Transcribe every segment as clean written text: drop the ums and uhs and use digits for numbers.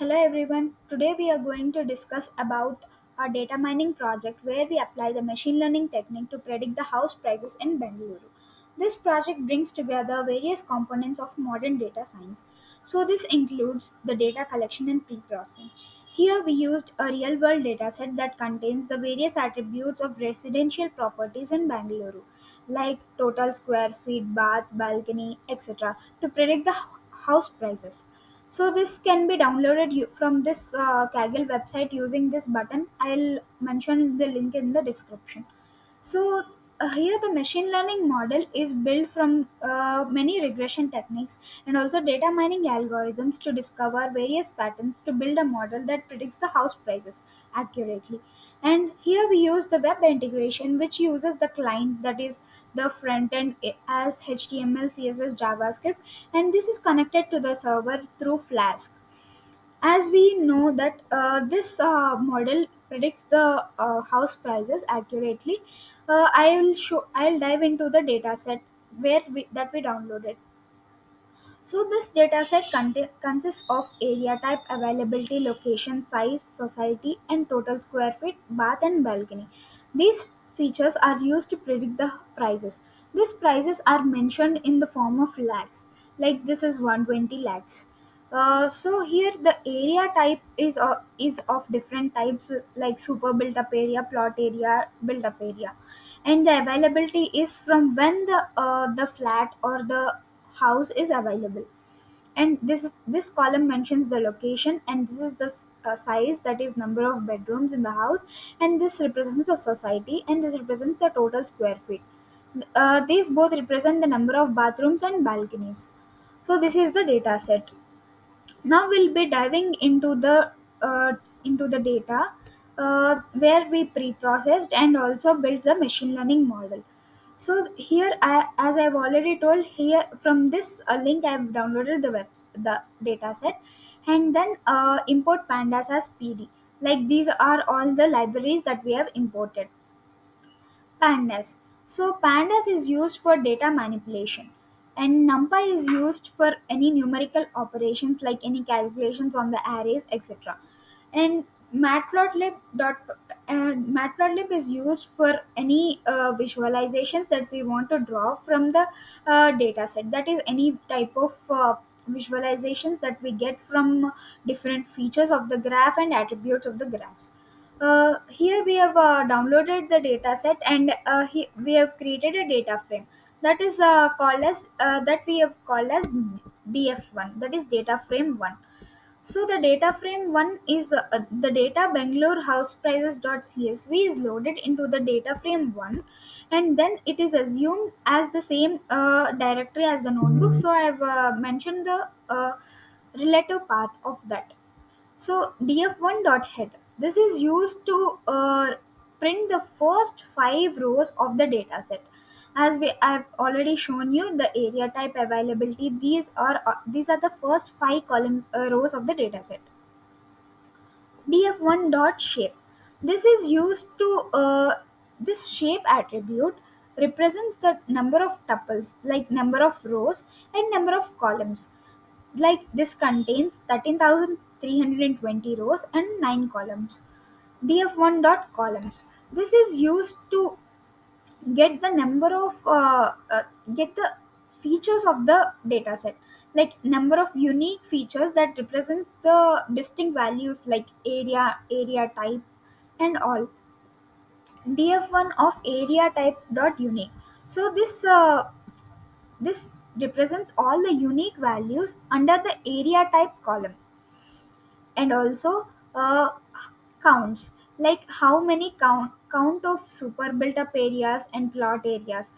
Hello everyone. Today we are going to discuss about our data mining project where we apply the machine learning technique to predict the house prices in Bengaluru. This project brings together various components of modern data science. So this includes the data collection and pre-processing. Here we used a real-world dataset that contains the various attributes of residential properties in Bengaluru, like total square feet, bath, balcony, etc., to predict the house prices. So this can be downloaded from this Kaggle website using this button. I'll mention the link in the description. So here the machine learning model is built from many regression techniques and also data mining algorithms to discover various patterns to build a model that predicts the house prices accurately. And here we use the web integration which uses the client, that is the front end, as HTML, CSS, JavaScript, and this is connected to the server through Flask. As we know that this model predicts the house prices accurately, I'll dive into the data set that we downloaded. So this dataset consists of area type, availability, location, size, society, and total square feet, bath and balcony. These features are used to predict the prices. These prices are mentioned in the form of lakhs. Like this is 120 lakhs. So here the area type is of different types, like super built up area, plot area, built up area, and the availability is from when the flat or the house is available. And this column mentions the location, and this is the size, that is number of bedrooms in the house, and this represents the society, and this represents the total square feet. These both represent the number of bathrooms and balconies. So this is the data set. Now we'll be diving into the data, where we pre-processed and also built the machine learning model. So here, as I've already told, here from this link I've downloaded the data set, and then import pandas as PD. Like these are all the libraries that we have imported. Pandas. So pandas is used for data manipulation, and NumPy is used for any numerical operations like any calculations on the arrays, etc. And Matplotlib dot Matplotlib is used for any visualizations that we want to draw from the data set. That is any type of visualizations that we get from different features of the graph and attributes of the graphs. Here we have downloaded the data set, and we have created a data frame that is called as that we have called as df1, that is data frame 1. So the data frame 1 is the data Bangalore house prices.csv is loaded into the data frame 1, and then it is assumed as the same directory as the notebook. So I have mentioned the relative path of that. So df1.head, this is used to print the first 5 rows of the dataset. As I've already shown you the area type, availability, these are the first 5 rows of the dataset. Df1.shape, this is used to this shape attribute represents the number of tuples, like number of rows and number of columns. Like this contains 13,320 rows and 9 columns. Df1 dot columns, this is used to get the number of get the features of the dataset, like number of unique features that represents the distinct values like area type and all. Df1 of area type dot unique, so this represents all the unique values under the area type column. And also counts, like how many count of super built up areas and plot areas.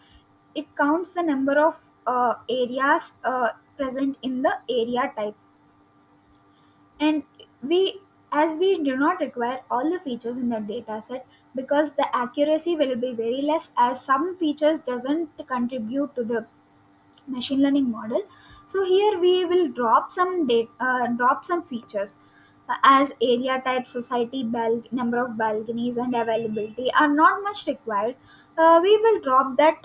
It counts the number of areas present in the area type. And we as we do not require all the features in the data set, because the accuracy will be very less, as some features doesn't contribute to the machine learning model. So here we will drop some features, as area type, society, number of balconies and availability are not much required. We will drop that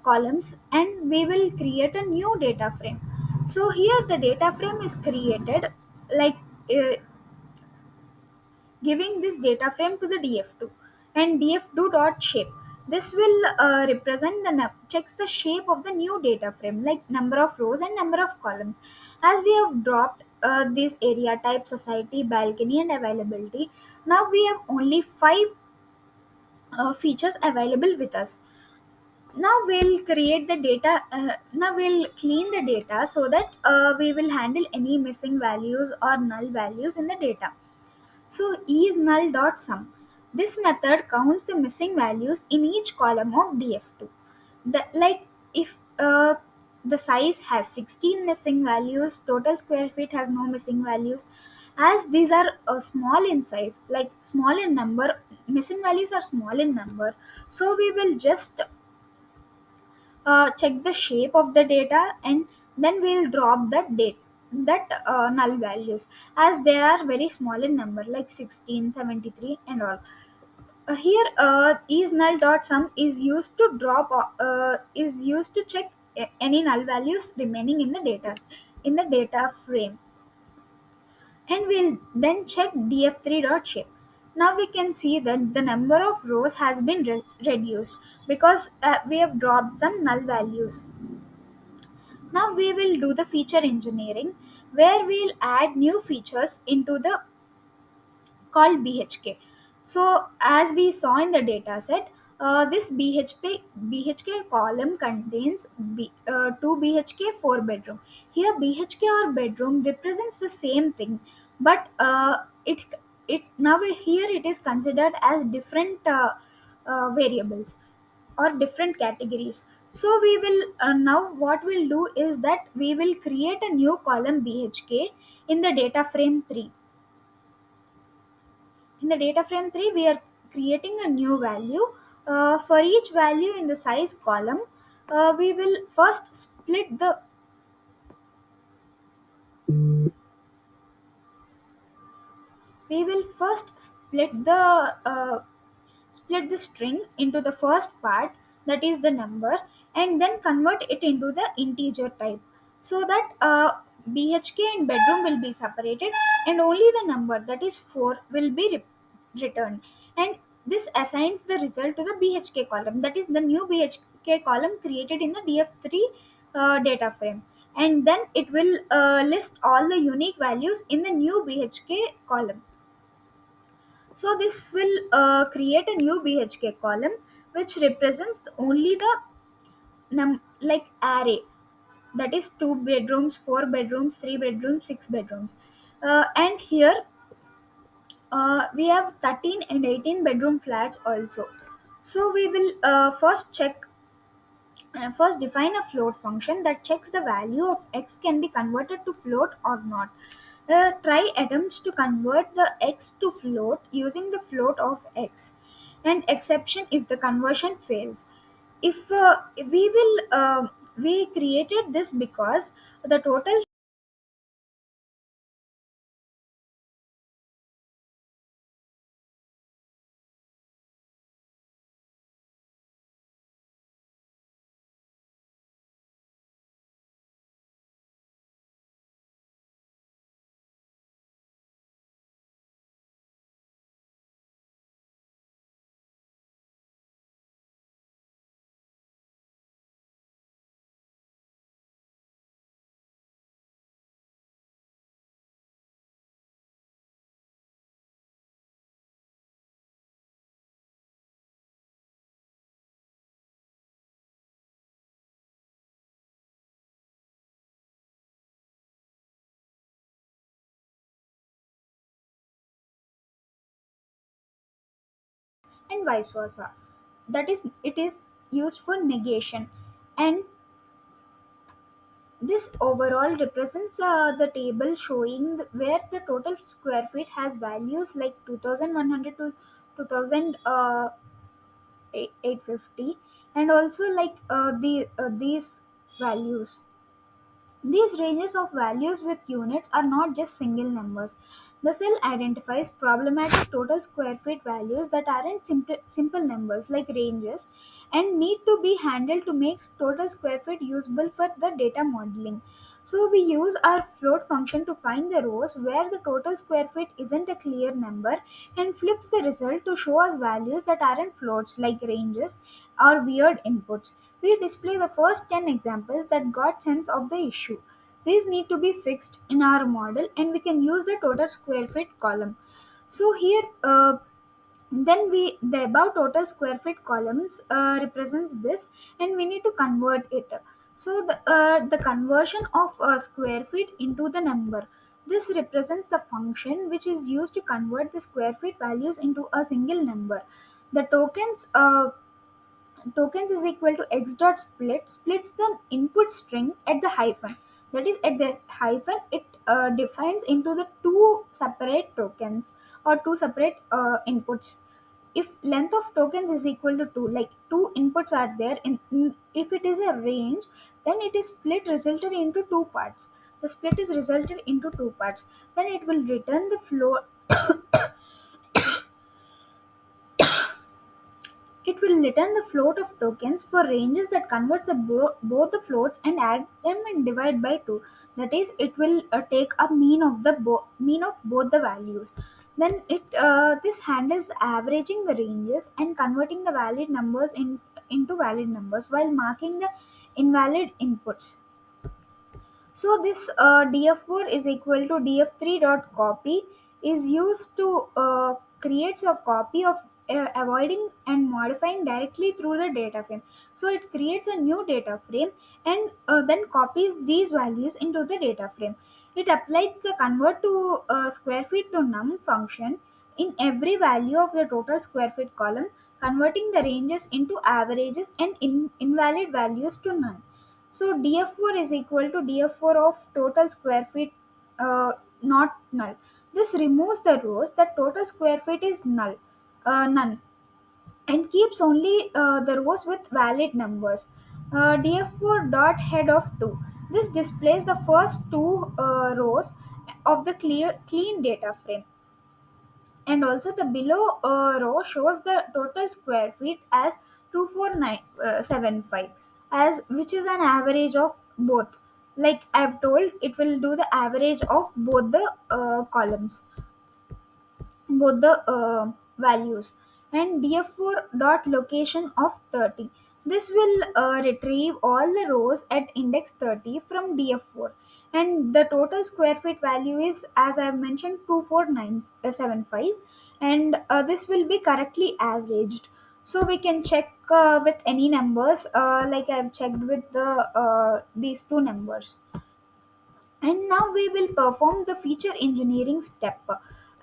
columns, and we will create a new data frame. So here the data frame is created, like uh, giving this data frame to the df2 and df2 dot shape. This will represent the checks the shape of the new data frame, like number of rows and number of columns. As we have dropped this area type, society, balcony, and availability, now we have only five features available with us. Now we'll create the data, now we'll clean the data so that we will handle any missing values or null values in the data. So is null dot sum. This method counts the missing values in each column of df2. Like if the size has 16 missing values, total square feet has no missing values. As these are small in size, like small in number, missing values are small in number. So we will just check the shape of the data, and then we'll drop that null values, as they are very small in number, like 16, 73, and all. Here is null dot sum is used to is used to check any null values remaining in the data frame. And we'll then check df3 dot shape. Now we can see that the number of rows has been reduced because we have dropped some null values. Now we will do the feature engineering, where we'll add new features into the called BHK. So as we saw in the data set, this BHK column contains two BHK, four bedroom. Here BHK or bedroom represents the same thing, but it now here it is considered as different variables or different categories. So we will now what we'll do is that we will create a new column BHK in the data frame 3. In the data frame 3, we are creating a new value. For each value in the size column, we will first split the split the string into the first part, that is the number, and then convert it into the integer type, so that bhk and bedroom will be separated, and only the number, that is 4, will be returned. And this assigns the result to the bhk column, that is the new bhk column created in the df3 data frame. And then it will list all the unique values in the new bhk column. So this will create a new BHK column which represents only the like array, that is two bedrooms, four bedrooms, three bedrooms, six bedrooms, and here we have 13 and 18 bedroom flats also. So we will first define a float function that checks the value of x can be converted to float or not. Try attempts to convert the x to float using the float of x, and exception if the conversion fails. If we created this because the total and vice versa, that is it is used for negation. And this overall represents the table showing where the total square feet has values like 2100 to 2850, and also like these values. These ranges of values with units are not just single numbers. The cell identifies problematic total square feet values that aren't simple numbers like ranges and need to be handled to make total square feet usable for the data modeling. So we use our float function to find the rows where the total square feet isn't a clear number and flips the result to show us values that aren't floats like ranges or weird inputs. We display the first 10 examples that got sense of the issue. These need to be fixed in our model and we can use the total square feet column. So here then we the above total square feet columns represents this and we need to convert it. So the conversion of square feet into the number, this represents the function which is used to convert the square feet values into a single number. The tokens is equal to x dot split splits the input string at the hyphen, that is at the hyphen it defines into the two separate tokens or two separate inputs. If length of tokens is equal to 2, like two inputs are there if it is a range, then it is split resulted into two parts. The split is resulted into two parts, then it will return the floor. It will return the float of tokens for ranges that converts both the floats and add them and divide by 2. That is, it will take a mean of mean of both the values. Then this handles averaging the ranges and converting the valid numbers into valid numbers while marking the invalid inputs. So this df4 is equal to df3 dot copy is used to create a copy of avoiding and modifying directly through the data frame. So it creates a new data frame and then copies these values into the data frame. It applies the convert to square feet to num function in every value of the total square feet column, converting the ranges into averages and invalid values to none. So df4 is equal to df4 of total square feet not null. This removes the rows that total square feet is none, and keeps only the rows with valid numbers. Df4 dot head of 2. This displays the first two rows of the clean data frame, and also the below row shows the total square feet as 24975, as which is an average of both. Like I've told, it will do the average of both the columns, both the values. And df4 dot location of 30, this will retrieve all the rows at index 30 from df4, and the total square feet value is, as I've mentioned, 24975, and this will be correctly averaged. So we can check with any numbers, like I've checked with these two numbers. And now we will perform the feature engineering step.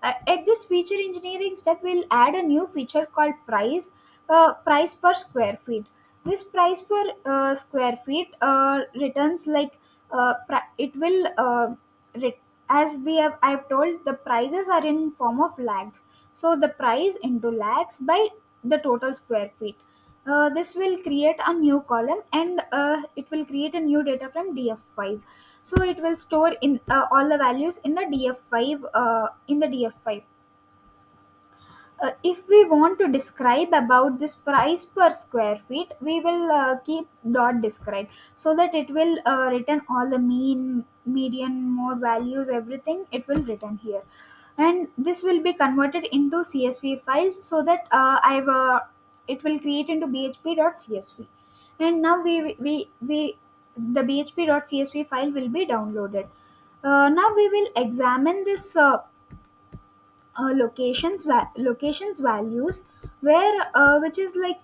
At this feature engineering step, we'll add a new feature called price per square feet. This price per square feet returns like it will as we have I've told, the prices are in form of lakhs. So the price into lakhs by the total square feet. This will create a new column and it will create a new data from df5. So it will store in all the values in the df5. If we want to describe about this price per square feet, we will keep dot describe, so that it will return all the mean, median, mode values, everything it will return here. And this will be converted into csv file, so that it will create into bhp.csv. And now we the bhp.csv file will be downloaded. Now we will examine this locations values, where which is like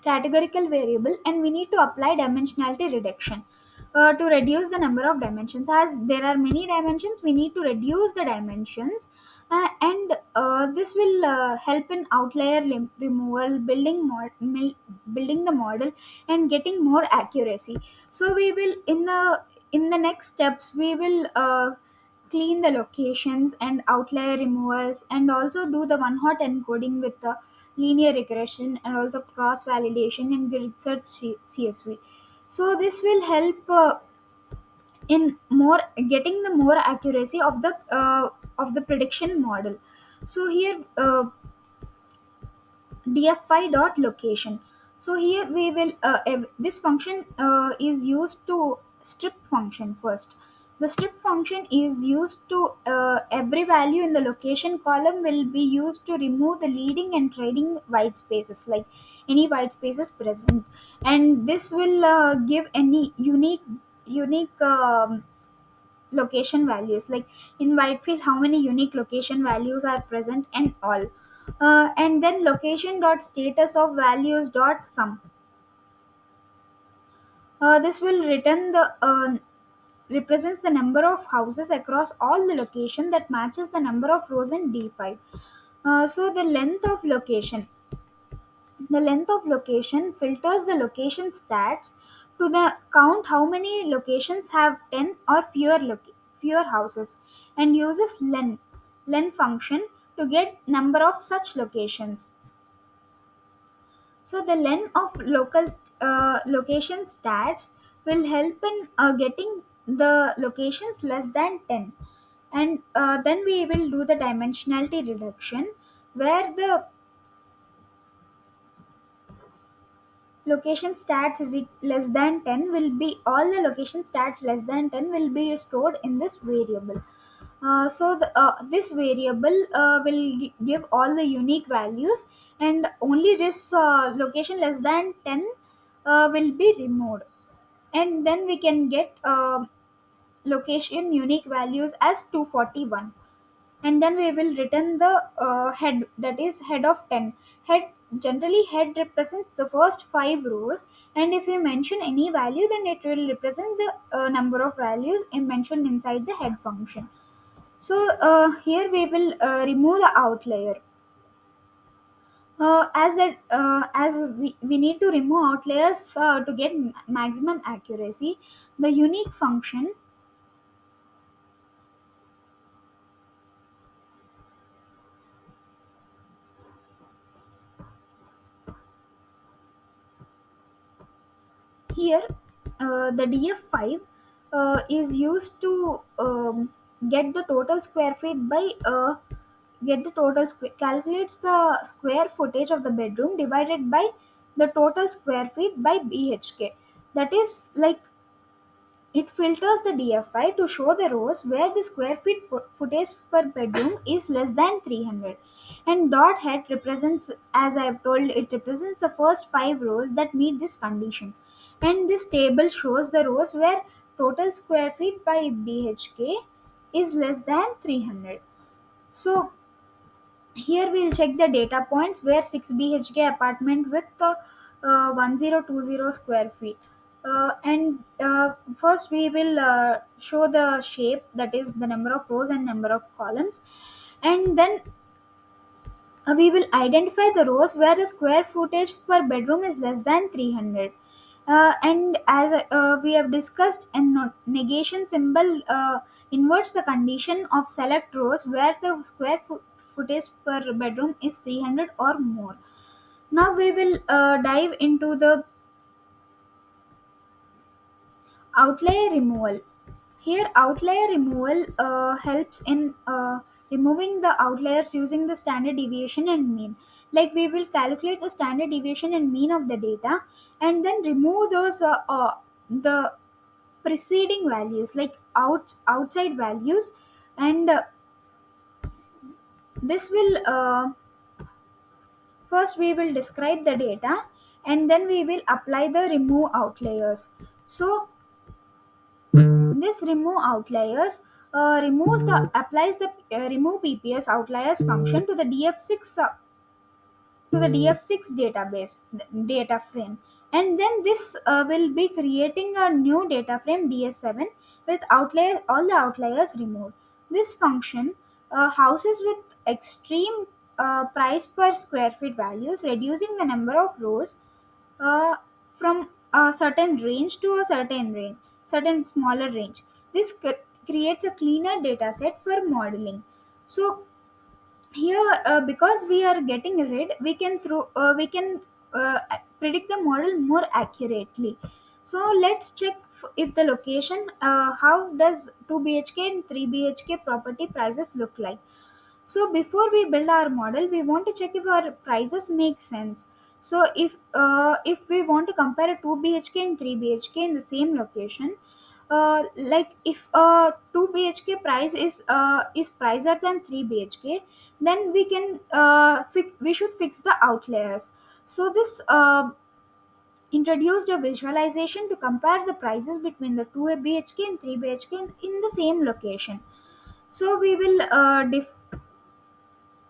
categorical variable, and we need to apply dimensionality reduction to reduce the number of dimensions. As there are many dimensions, we need to reduce the dimensions, and this will help in outlier removal, building the model and getting more accuracy. So we will in the next steps we will clean the locations and outlier removals, and also do the one hot encoding with the linear regression, and also cross validation and grid search csv. So this will help in more getting the more accuracy of the prediction model. So here dfi dot location. So here we will this function is used to strip function first. The strip function is used to every value in the location column will be used to remove the leading and trailing white spaces, like any white spaces present, and this will give any unique location values, like in whitefield how many unique location values are present and all. And then location dot status of values dot sum. This will return the represents the number of houses across all the location that matches the number of rows in d5. So the length of location filters the location stats to the count how many locations have 10 or fewer houses, and uses len function to get number of such locations. So the len of location stats will help in getting the locations less than 10, and then we will do the dimensionality reduction, where the location stats less than 10 will be all the location stats less than 10 will be stored in this variable. This variable will give all the unique values, and only this location less than 10 will be removed, and then we can get location unique values as 241, and then we will return the head, that is head of 10. Head represents the first 5 rows, and if we mention any value then it will represent the number of values mentioned inside the head function. So here we will remove the outlier. We need to remove outliers to get maximum accuracy. The unique function here, the df5 is used to get the total square feet by calculates the square footage of the bedroom divided by the total square feet by bhk. That is like, it filters the DFI to show the rows where the square feet footage per bedroom is less than 300. And dot head represents, as I have told, it represents the first 5 rows that meet this condition. And this table shows the rows where total square feet by BHK is less than 300. So here we'll check the data points where 6 BHK apartment with 1020 square feet. And first we will show the shape, that is the number of rows and number of columns, and then we will identify the rows where the square footage per bedroom is less than 300. And as we have discussed, a negation symbol inverts the condition of select rows where the footage per bedroom is 300 or more. Now we will dive into the outlier removal. Here, outlier removal helps in removing the outliers using the standard deviation and mean. Like, we will calculate the standard deviation and mean of the data, and then remove those the preceding values, like outside values, and this will first we will describe the data, and then we will apply the remove outliers. So this remove outliers removes the applies the remove pps outliers function to the df6 database data frame, and then this will be creating a new data frame ds7 with outlier all the outliers removed. This function houses with extreme price per square feet values, reducing the number of rows uh, from a certain range to a certain smaller range. This creates a cleaner data set for modeling. So here, because we are getting rid, we can predict the model more accurately. So let's check if the location, how does 2 BHK and 3 BHK property prices look like. So before we build our model, we want to check if our prices make sense. So if we want to compare a 2 BHK and 3 BHK in the same location, like if a 2 BHK price is pricier than 3 BHK, then we should fix the outliers. So this introduced a visualization to compare the prices between the 2 BHK and 3 BHK in the same location. So we will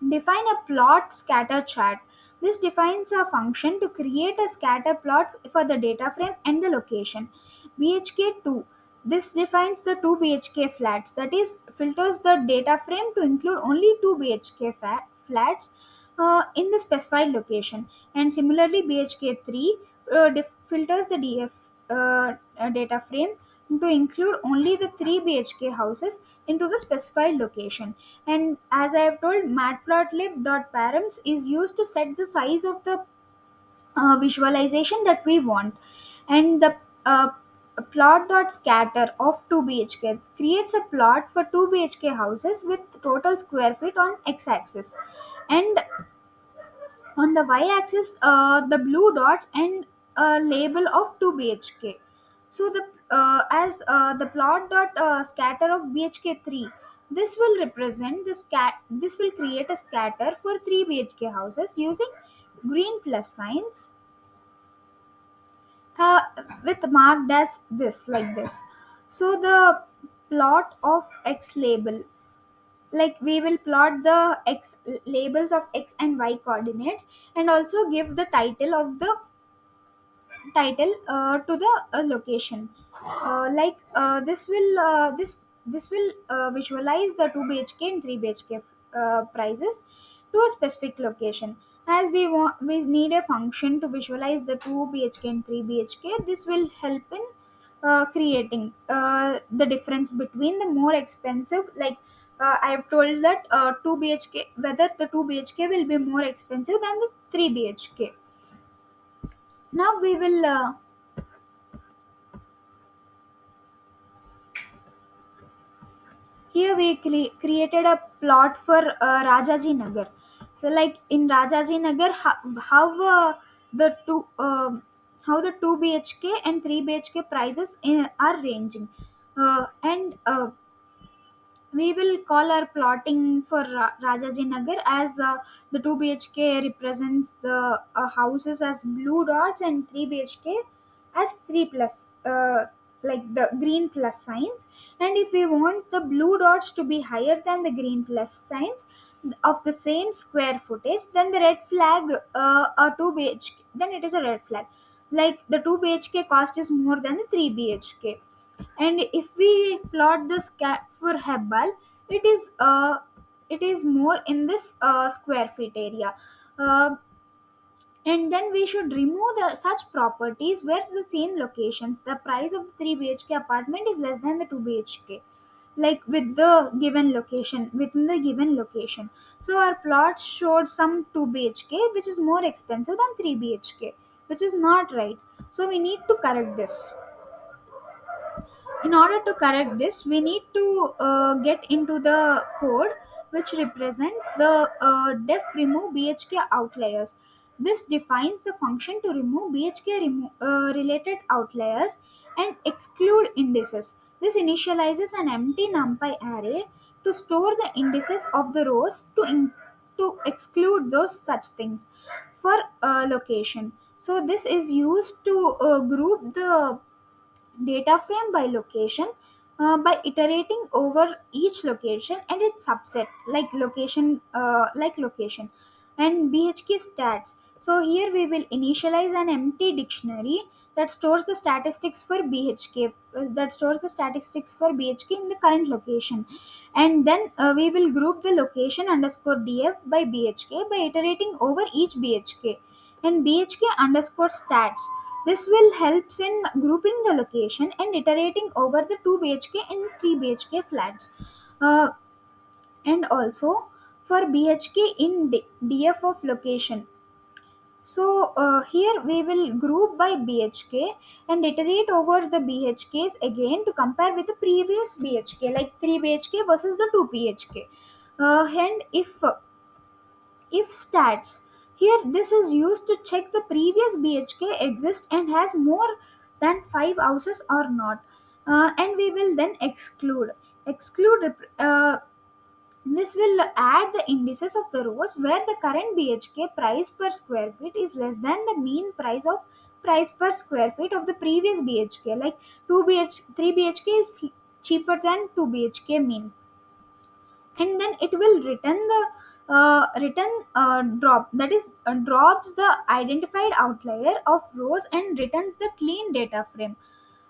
define a plot scatter chart. This defines a function to create a scatter plot for the data frame and the location. BHK2. This defines the 2 BHK flats, that is, filters the data frame to include only 2 BHK flats in the specified location. And similarly, BHK3 filters the data frame to include only the 3 BHK houses into the specified location. And as I have told, matplotlib.params is used to set the size of the visualization that we want. And the plot.scatter of 2 BHK creates a plot for 2 BHK houses with total square feet on x-axis, and on the y-axis the blue dots and a label of 2 BHK. So the as the plot dot scatter of BHK3, this will represent this will create a scatter for 3 BHK houses using green plus signs, uh, with marked as this, like this. So the plot of x label, like we will plot the x labels of x and y coordinates, and also give the title to the location. This will visualize the 2 BHK and 3 BHK prices to a specific location. As we need a function to visualize the 2 BHK and 3 BHK, this will help in creating the difference between the more expensive, like I have told that 2 BHK, whether the 2 BHK will be more expensive than the 3 BHK. Now we will here we created a plot for Rajaji Nagar. So like in Rajaji Nagar, the two how the 2 BHK and 3 BHK prices are ranging, and we will call our plotting for Rajaji Nagar as the 2 BHK represents the houses as blue dots and 3 BHK as 3 plus, like the green plus signs. And if we want the blue dots to be higher than the green plus signs of the same square footage, then the red flag, 2 BHK, then it is a red flag. Like the 2 BHK cost is more than the 3 BHK. And if we plot the scat for Hebbal, it is more in this square feet area. uh, and then we should remove the such properties where the same locations the price of the 3 BHK apartment is less than the 2 BHK, like with the given location, within the given location. So our plot showed some 2 BHK which is more expensive than 3 BHK, which is not right. So we need to correct this. In order to correct this, we need to get into the code which represents the def remove BHK outliers. This defines the function to remove BHK related outliers and exclude indices. This initializes an empty NumPy array to store the indices of the rows to exclude those such things for location. So this is used to group the data frame by location, by iterating over each location and its subset, like location. And BHK stats, so here we will initialize an empty dictionary that stores the statistics for BHK in the current location. And then we will group the location underscore df by BHK by iterating over each BHK. And BHK underscore stats, this will helps in grouping the location and iterating over the 2 BHK and 3 BHK flats. Uh, and also for BHK in DF of location. So here we will group by BHK and iterate over the BHKs again to compare with the previous BHK, like 3 BHK versus the 2 BHK. And if stats, here this is used to check the previous BHK exists and has more than 5 houses or not. And we will then exclude. This will add the indices of the rows where the current BHK price per square feet is less than the mean price per square feet of the previous BHK. Like 3 BHK is cheaper than 2 BHK mean, and then it will return drop, that is drops the identified outlier of rows and returns the clean data frame.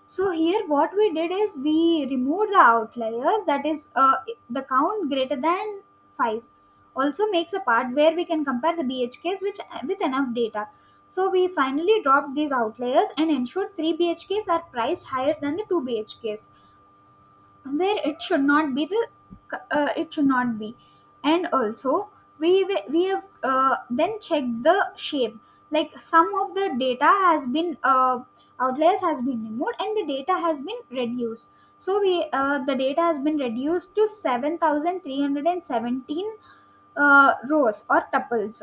So here what we did is we removed the outliers, that is the count greater than 5 also makes a part where we can compare the BHKs with enough data. So we finally dropped these outliers and ensured 3 BHKs are priced higher than the 2 BHKs, where it should not be the it should not be. And also we have then checked the shape, like some of the data has been outliers has been removed and the data has been reduced. So we the data has been reduced to 7317 rows or tuples.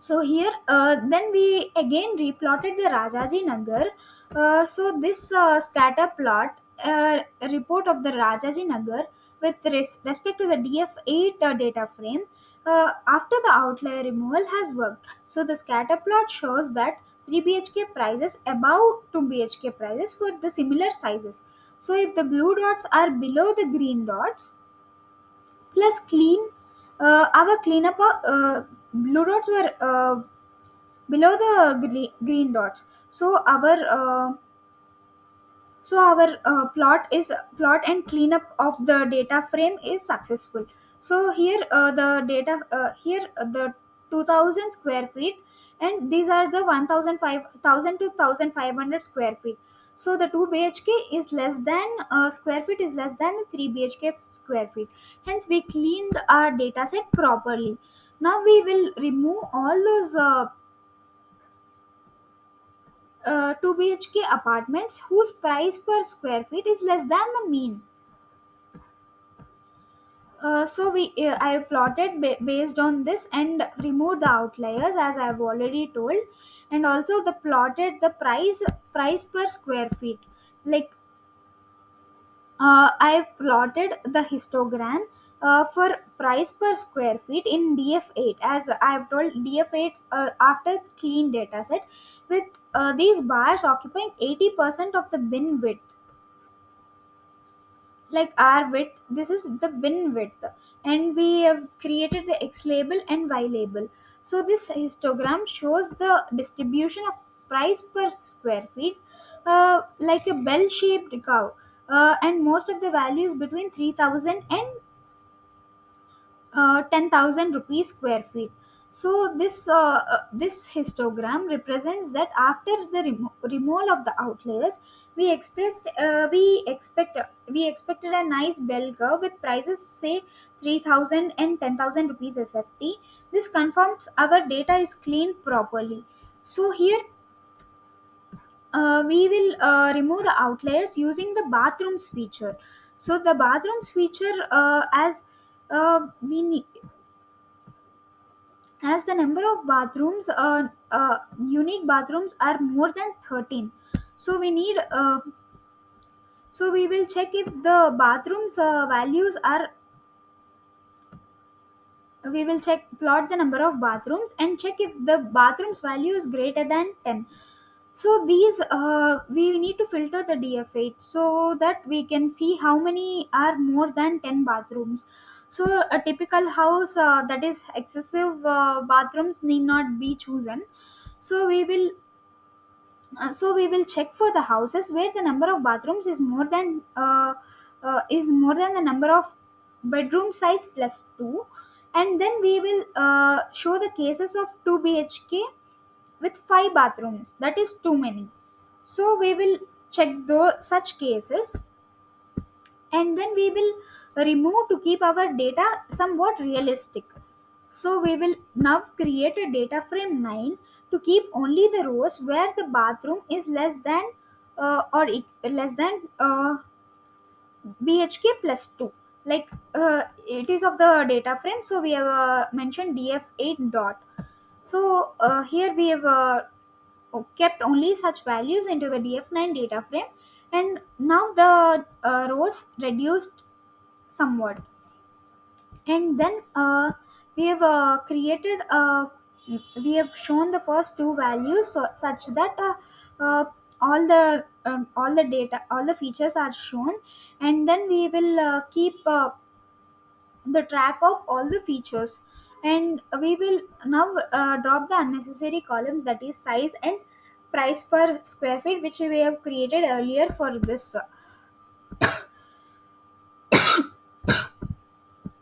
So here, then we again replotted the Rajaji Nagar. So this scatter plot report of the Rajaji Nagar with respect to the DF8 data frame after the outlier removal has worked. So the scatter plot shows that 3 BHK prices above 2 BHK prices for the similar sizes. So if the blue dots are below the green dots, plus clean, our cleanup blue dots were below the green dots. So our plot and cleanup of the data frame is successful. So here the data here the 2000 square feet, and these are the 1000 to 1500 square feet. So the 2 BHK is less than square feet is less than the 3 BHK square feet. Hence we cleaned our data set properly. Now we will remove all those 2 BHK apartments whose price per square feet is less than the mean. So I plotted based on this and removed the outliers as I have already told, and also the plotted the price per square feet. Like I plotted the histogram for price per square feet in DF8, as I have told DF8 after clean data set, with these bars occupying 80% of the bin width, like our width. This is the bin width, and we have created the X label and Y label. So this histogram shows the distribution of price per square feet like a bell shaped curve, and most of the values between 3000 and 10,000 rupees square feet. So this histogram represents that after the removal of the outliers, we expected a nice bell curve with prices say 3,000 and 10,000 rupees SFT. This confirms our data is cleaned properly. So here we will remove the outliers using the bathrooms feature. So the bathrooms feature, as we need, as the number of bathrooms unique bathrooms are more than 13. So we will check if the bathrooms values are we will check plot the number of bathrooms and check if the bathrooms value is greater than 10. So these we need to filter the DF8 so that we can see how many are more than 10 bathrooms. So a typical house that is excessive bathrooms need not be chosen. So we will check for the houses where the number of bathrooms is more than the number of bedroom size plus 2, and then we will show the cases of 2 BHK with 5 bathrooms, that is too many. So we will check those such cases, and then we will remove to keep our data somewhat realistic. So we will now create a data frame 9 to keep only the rows where the bathroom is less than less than BHK plus 2. Like it is of the data frame, so we have mentioned df8 dot. So here we have kept only such values into the df9 data frame, and now the rows reduced somewhat. And then we have created we have shown the first two values, such that all the data, all the features are shown, and then we will keep the track of all the features, and we will now drop the unnecessary columns, that is size and price per square feet, which we have created earlier for this.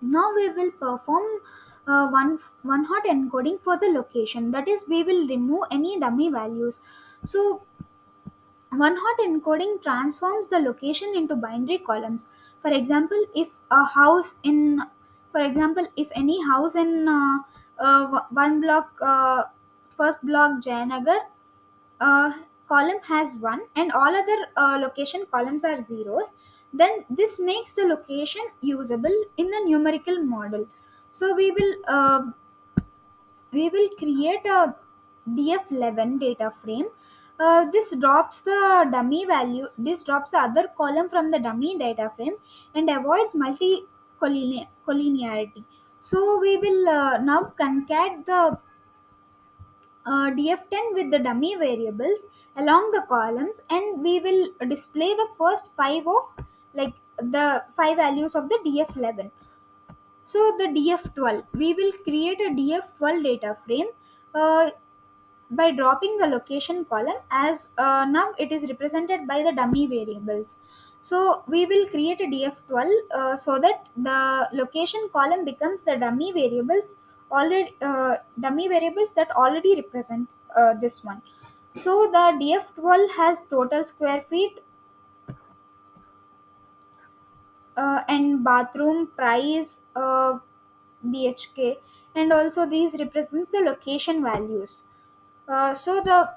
Now we will perform one hot encoding for the location, that is we will remove any dummy values. So one hot encoding transforms the location into binary columns. For example, if a house in for example, if any house in one block, first block Jayanagar, uh, column has 1 and all other location columns are zeros, then this makes the location usable in the numerical model. So we will create a df11 data frame. This drops the other column from the dummy data frame and avoids multi collinearity. So we will now concat the df10 with the dummy variables along the columns, and we will display the first five of, like, the five values of the df11. So the df12, we will create a df12 data frame uh, by dropping the location column, as now it is represented by the dummy variables. So we will create a df12 so that the location column becomes the dummy variables that already represent this one. So the df12 has total square feet and bathroom price, bhk, and also these represents the location values. So the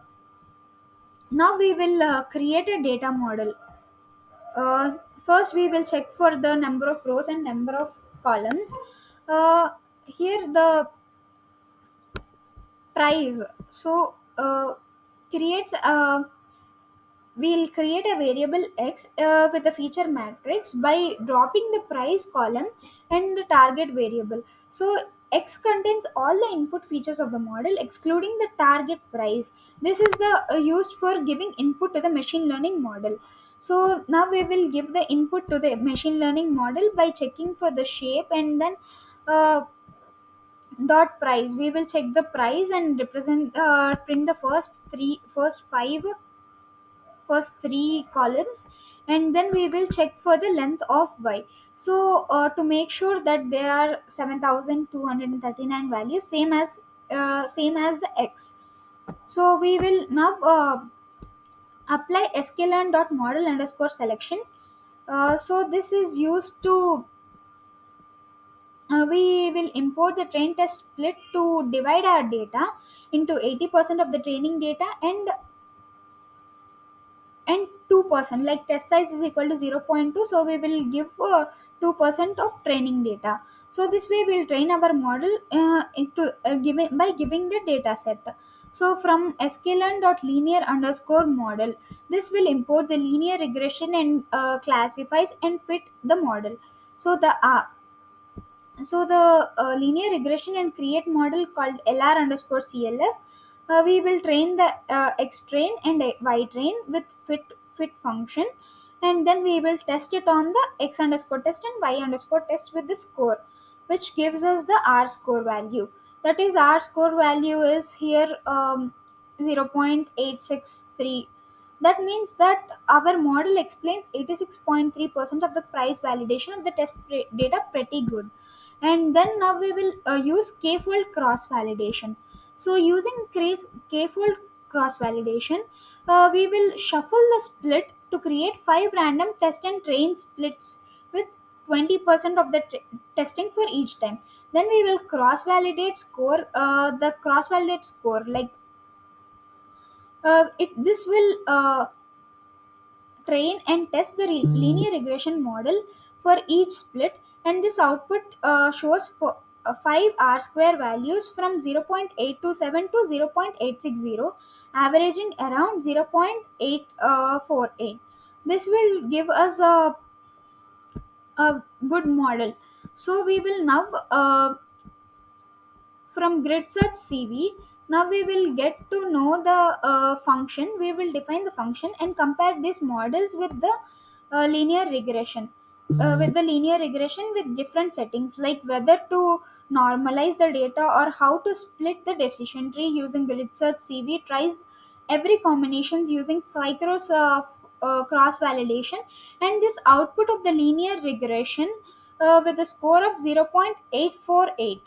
now we will create a data model. First, we will check for the number of rows and number of columns. Here, the price. So, creates a we'll create a variable x with a feature matrix by dropping the price column and the target variable. So x contains all the input features of the model excluding the target price. This is the used for giving input to the machine learning model. So now we will give the input to the machine learning model by checking for the shape, and then uh, dot price, we will check the price and represent print the first three columns, and then we will check for the length of y. So to make sure that there are 7239 values, same as the x. So we will now apply sklearn.model underscore selection. So this is used to we will import the train test split to divide our data into 80% of the training data and 2%, like test size is equal to 0.2, so we will give 2% of training data. So this way we'll train our model by giving the data set. So from sklearn.linear underscore model, this will import the linear regression and classifies and fit the model. So the linear regression and create model called LR underscore CLF. We will train the X train and Y train with fit function, and then we will test it on the X underscore test and Y underscore test with the score, which gives us the R score value. That is, R score value is here 0.863. That means that our model explains 86.3% of the price validation of the data pretty good. And then now we will use k-fold cross validation. So using k-fold cross validation, we will shuffle the split to create 5 random test and train splits with 20% of the testing for each time. Then we will cross validate score. The cross validate score, like it this will train and test the linear regression model for each split, and this output shows for 5 r square values from 0.827 to 0.860, averaging around 0.848. This will give us a good model. So we will now from grid search CV, now we will get to know the function. We will define the function and compare these models with the linear regression, with different settings, like whether to normalize the data or how to split the decision tree. Using grid search CV tries every combinations using Ficro's cross validation, and this output of the linear regression with a score of 0.848,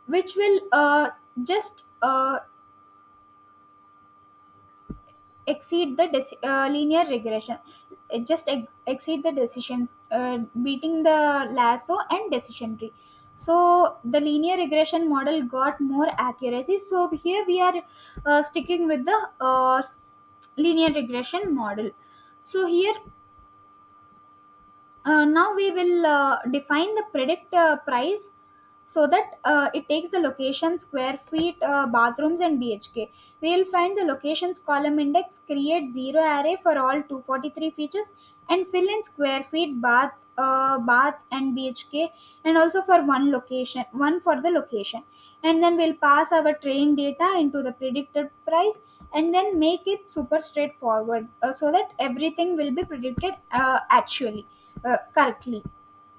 which will just exceed the linear regression. It just exceed the decisions, beating the lasso and decision tree. So the linear regression model got more accuracy, so here we are sticking with the linear regression model. So here now we will define the predict price, so that it takes the location, square feet, bathrooms and bhk. We will find the locations column index, create zero array for all 243 features, and fill in square feet, bath and bhk, and also for one for the location. And then we'll pass our trained data into the predicted price, and then make it super straightforward, so that everything will be predicted actually correctly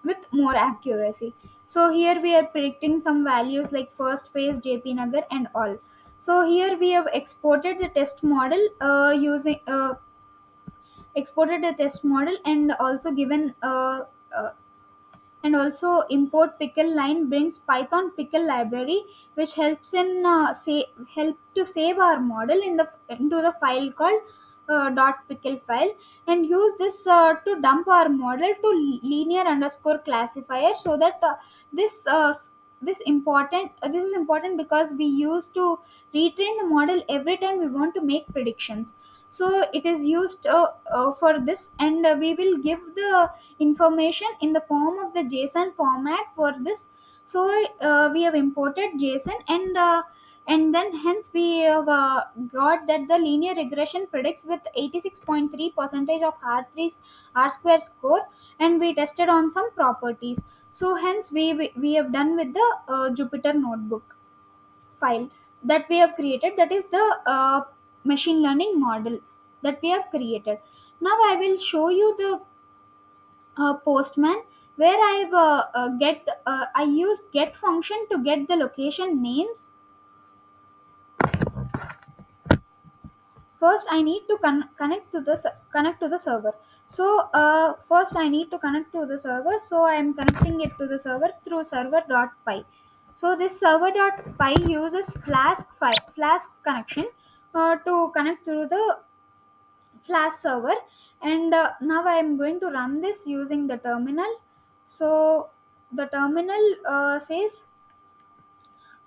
with more accuracy. So here we are predicting some values like first phase, JP Nagar and all. So here we have exported the test model using exported the test model, and also given uh, and also import pickle line brings Python pickle library, which helps in help to save our model in the into the file called dot pickle file, and use this to dump our model to linear underscore classifier, so that this this is important because we used to retrain the model every time we want to make predictions. So it is used for this, and we will give the information in the form of the JSON format for this. So we have imported JSON, and then hence we have got that the linear regression predicts with 86.3 percentage of R3's R square score, and we tested on some properties. So hence we have done with the Jupyter notebook file that we have created, that is the machine learning model that we have created. Now I will show you the Postman, where I used get function to get the location names. First I need to connect to the server. So first I need to connect to the server, so I am connecting it to the server through server.py. So this server.py uses flask connection to connect through the flash server. And now I am going to run this using the terminal. So the terminal says,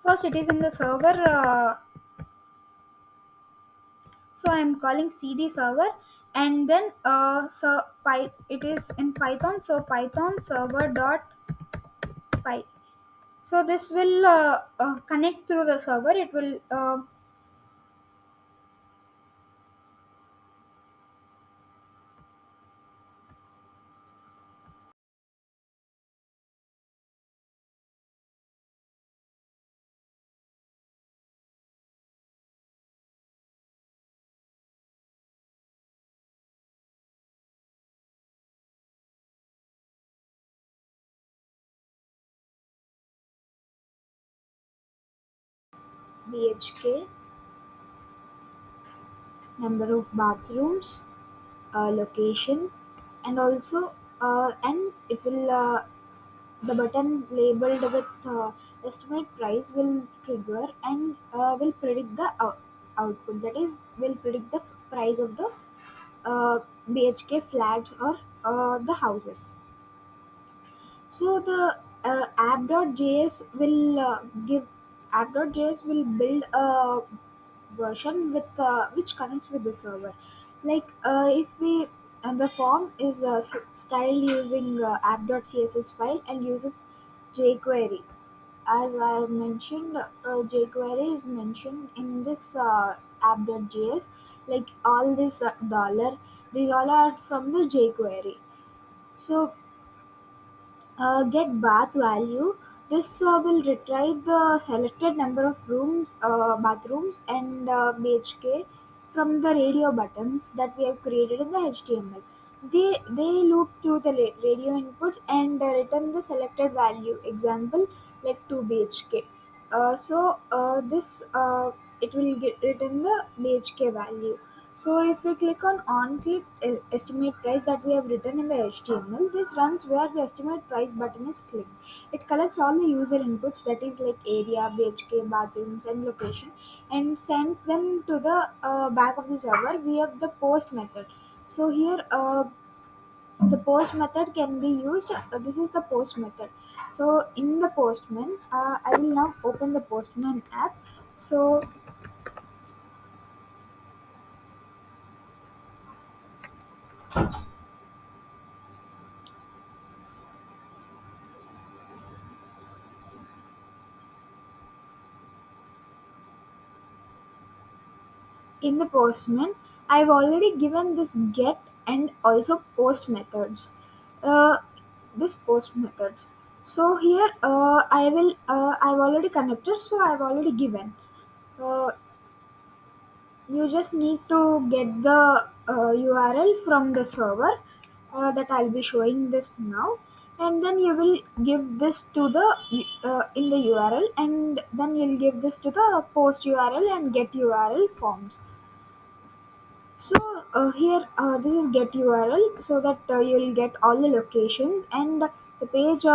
first it is in the server, so I am calling cd server, and then it is in Python, so Python server dot py. So this will connect through the server. It will bhk, number of bathrooms, location, and also and it will the button labeled with estimate price will trigger, and will predict the output, that is will predict the price of the BHK flats or the houses. So the app.js will give app.js will build a version with which connects with the server. Like if we the form is styled using app.css file and uses jQuery. As I mentioned, jQuery is mentioned in this app.js. Like all this dollar, these all are from the jQuery. So get bath value. This will retrieve the selected number of bathrooms, and BHK from the radio buttons that we have created in the HTML. They loop through the radio inputs and return the selected value. Example like 2 BHK. This it will get return the BHK value. So if we click on click estimate price that we have written in the HTML, this runs where the estimate price button is clicked. It collects all the user inputs, that is like area, BHK, bathrooms, and location, and sends them to the back of the server via the post method. So here the post method can be used. This is the post method. So in the postman, I will now open the postman app. So in the postman, I've already given this get and also post methods. Uh, this post methods. So here I've already connected, so I've already given. Uh, you just need to get the URL from the server that I'll be showing this now, and then you will give this to the in the URL, and then you'll give this to the post URL and get URL forms. So here this is get URL, so that you'll get all the locations, and the page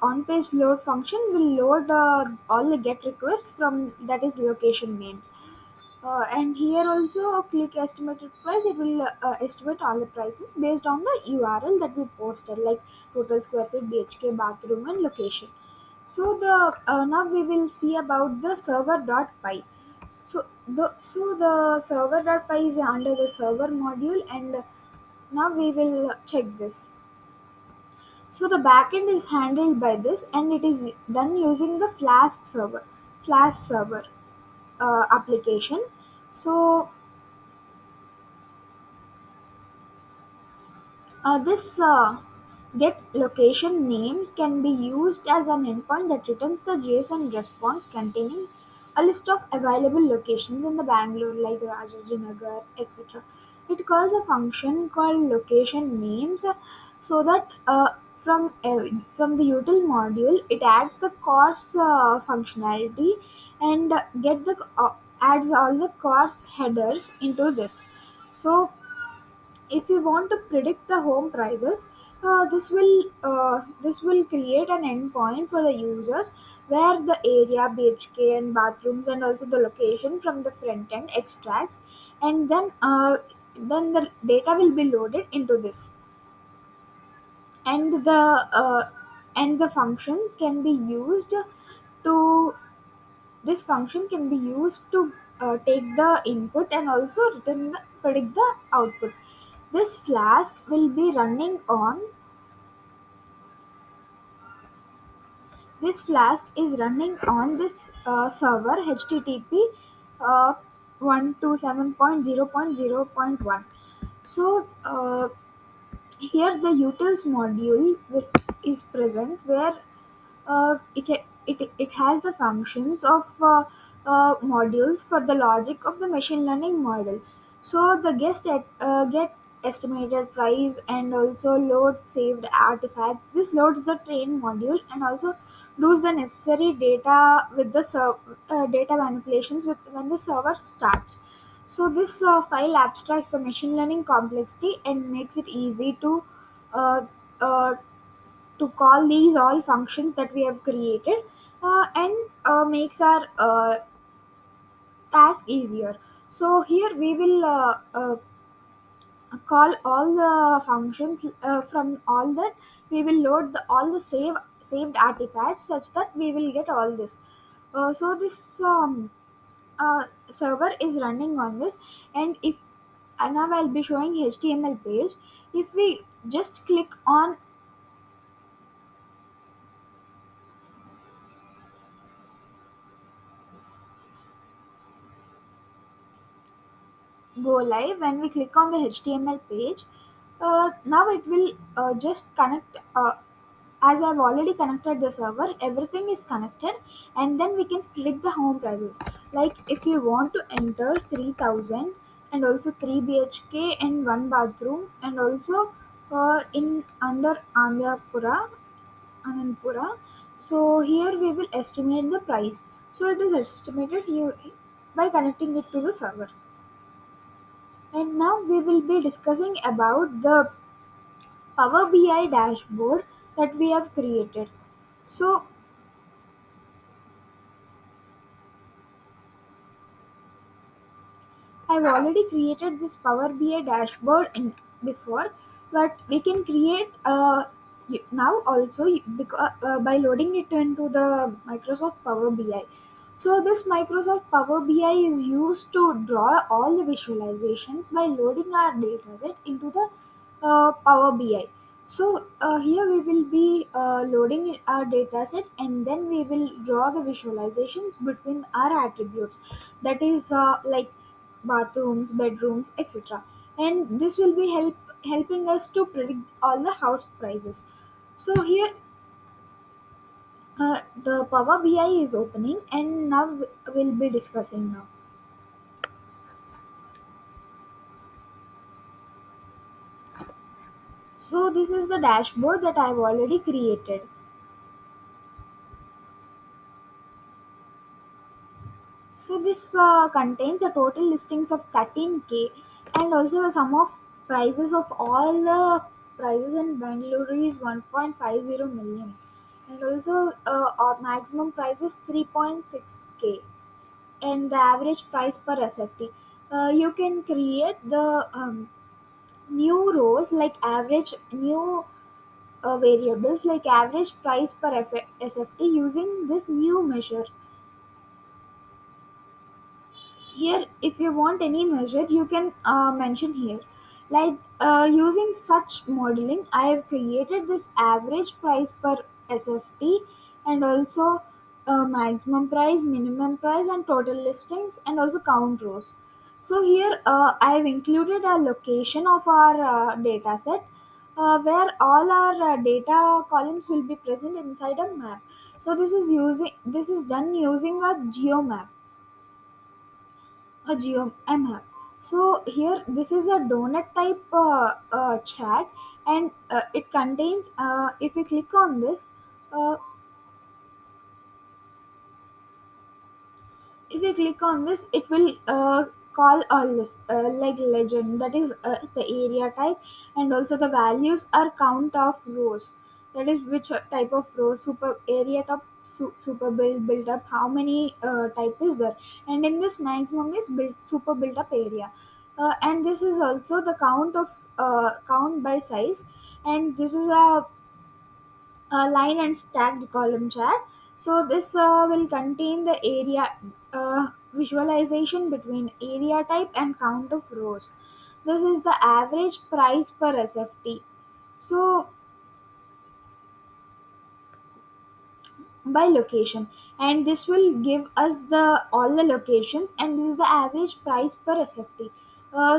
on page load function will load all the get requests from that is location names. And here also click estimated price. It will estimate all the prices based on the URL that we posted, like total square feet, BHK, bathroom, and location. So the now we will see about the server.py. So the server.py is under the server module, and now we will check this. So the backend is handled by this, and it is done using the Flask server application. So this get location names can be used as an endpoint that returns the JSON response containing a list of available locations in the Bangalore, like Rajajinagar, etc. It calls a function called location names, so that from the util module it adds the course functionality, and adds all the course headers into this. So if you want to predict the home prices, this will create an endpoint for the users where the area, BHK, and bathrooms, and also the location from the front end extracts, and then the data will be loaded into this, and the functions can be used to this function can be used to take the input and also predict the output. This Flask will be running on this Flask is running on this server HTTP 127.0.0.1. So here the utils module is present, where it has the functions of modules for the logic of the machine learning model. So the get estimated price and also load saved artifacts. This loads the train module and also does the necessary data with the data manipulations with when the server starts. So this file abstracts the machine learning complexity and makes it easy uh, uh, to call these all functions that we have created, and makes our task easier. So here we will call all the functions from all that. We will load all the saved artifacts such that we will get all this. So this server is running on this. And if and now I'll be showing HTML page. If we just click on go live, when we click on the HTML page, now it will just connect. As I've already connected the server, everything is connected, and then we can click the home prices. Like if you want to enter 3000 and also 3 BHK and 1 bathroom, and also in under Anandpura. So here we will estimate the price. So it is estimated here by connecting it to the server. And now we will be discussing about the Power BI dashboard that we have created. So I've already created this Power BI dashboard in before, but we can create now also because, by loading it into the Microsoft Power BI. So this Microsoft Power BI is used to draw all the visualizations by loading our dataset into the Power BI. So here we will be loading our dataset, and then we will draw the visualizations between our attributes. That is like bathrooms, bedrooms, etc. And this will be helping us to predict all the house prices. So here the Power BI is opening, and now we'll be discussing now. So this is the dashboard that I've already created. So this contains a total listings of 13K, and also the sum of prices of all the prices in Bangalore is 1.50 million, and also our maximum price is 3.6K, and the average price per SFT. You can create the new rows like average new variables like average price per SFT using this new measure. Here if you want any measure you can mention here. Like using such modeling I have created this average price per SFT, and also maximum price, minimum price, and total listings, and also count rows. So here I have included a location of our data set, where all our data columns will be present inside a map. So this is done using a geomap, a GeoM app. So here this is a donut type chat, and it contains. If you click on this, uh, if you click on this, it will call all this like legend. That is the area type, and also the values are count of rows. That is which type of row, super area top, super build up. How many type is there? And in this maximum is build super built up area, and this is also the count of count by size, and this is a line and stacked column chart. So this will contain the area visualization between area type and count of rows. This is the average price per SFT. So by location, and this will give us the all the locations, and this is the average price per SFT.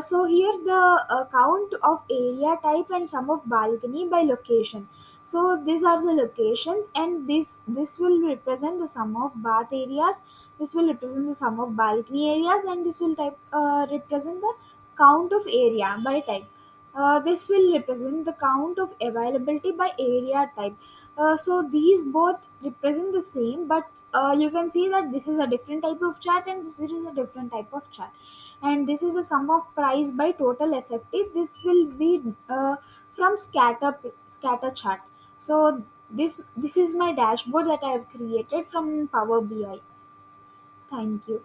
So here the count of area type and sum of balcony by location. So these are the locations, and this will represent the sum of bath areas, this will represent the sum of balcony areas, and this will represent the count of area by type. This will represent the count of availability by area type. So these both represent the same, but you can see that this is a different type of chart, and this is a different type of chart. And this is the sum of price by total SFT. This will be from scatter chart. So this is my dashboard that I have created from Power BI. Thank you.